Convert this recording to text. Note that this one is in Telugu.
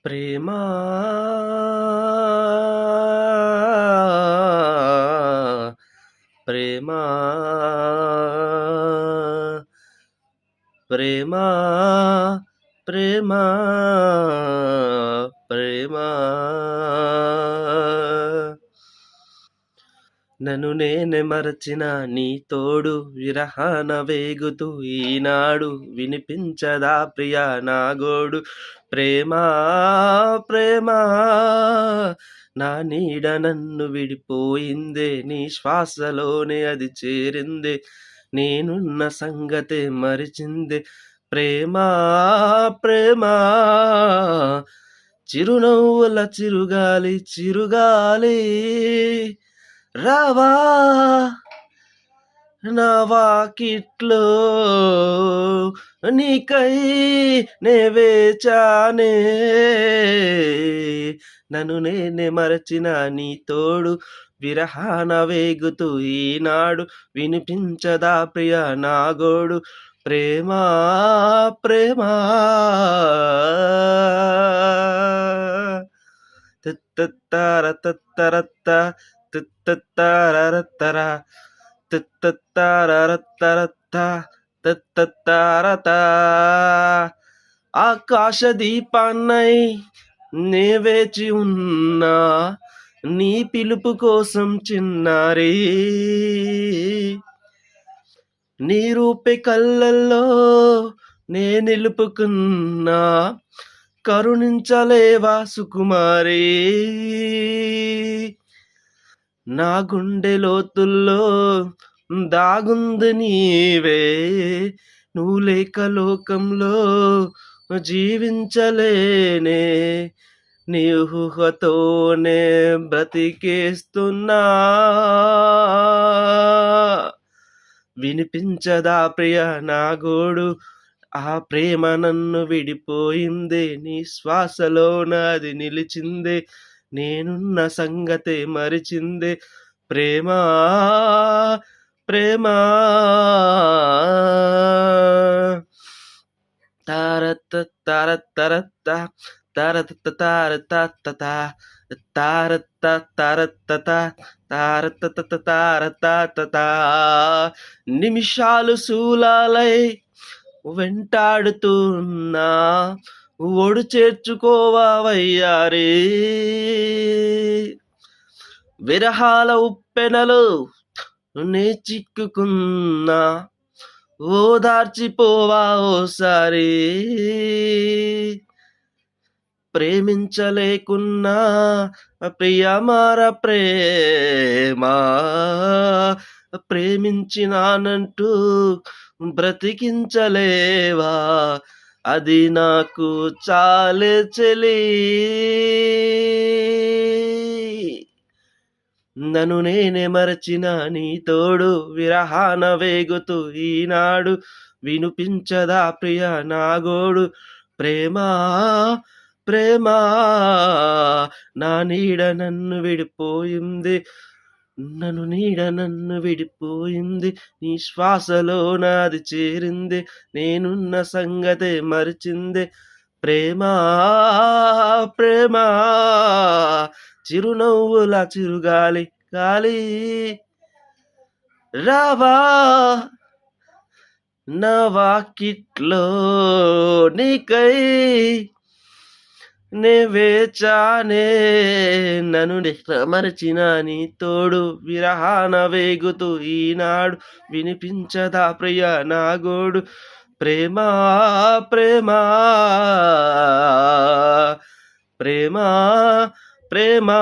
ప్రేమా ప్రేమా ప్రేమా ప్రేమా ప్రేమా నన్ను నేనే మరచిన నీ తోడు విరహాన వేగుతూ ఈనాడు వినిపించదా ప్రియా నా గోడు ప్రేమా ప్రేమా నా నీడ నన్ను విడిపోయిందే నీ శ్వాసలోనే అది చేరిందే నేనున్న సంగతే మరిచిందే ప్రేమా ప్రేమా చిరునవ్వుల చిరుగాలి చిరుగాలి రావా నా వాకిట్లో నీకై నే వేచానే నన్ను నేనే మరచిన నీ తోడు విరహాన వేగుతూ ఈనాడు వినిపించదా ప్రియ నా గోడు ప్రేమా ప్రేమా తత్తర తత్తరత్త తత్తరత్తర తత్తరత్తరత్త తత్తరత ఆకాశ దీపాన్నై నే వేచి ఉన్నా నీ పిలుపు కోసం చిన్నారి నీ రూపే కళ్ళల్లో నే నిలుపుకున్నా కరుణించలేవా సుకుమారి నా గుండె లోతుల్లో దాగుంది నీవే నువ్వు లేక లోకంలో జీవించలేనే నీ ఊహతోనే బ్రతికేస్తున్నా వినిపించదా ప్రియ నా గోడు ఆ ప్రేమ నన్ను విడిపోయిందే నీ శ్వాసలో నాది నిలిచిందే నేనున్న సంగతే మరిచిందే ప్రేమా ప్రేమా తారత్త తారత్తరత్త తారత్త తారత్త తారత్త తారత్త తారత్త తారత్త నిమిషాలు శూలాలై వెంటాడుతున్నా ఒడు చేర్చుకోవా వయ్యారే విరహాల ఉప్పెనలు నే చిక్కుకున్నా ఓదార్చిపోవా ఓసారి ప్రేమించలేకున్నా ప్రియమార ప్రేమా ప్రేమించినానంటూ బ్రతికించలేవా అది నాకు చాలే చెలి నన్ను నేనే మరచిన నీ తోడు విరహాన వేగుతూ ఈనాడు వినిపించదా ప్రియ నా గోడు ప్రేమా ప్రేమా నా నీడ నన్ను విడిపోయింది నన్ను విడిపోయింది నీ శ్వాసలో నాది చేరింది నేనున్న సంగతే మరిచింది ప్రేమా ప్రేమా చిరునవ్వుల చిరుగాలి గాలి రావా నా వాకిట్లో నీకై నే వేచానే నన్ను మరచిన నీ తోడు విరహాన వేగుతూ ఈనాడు వినిపించదా ప్రియ నా గోడు ప్రేమా ప్రేమా ప్రేమా ప్రేమా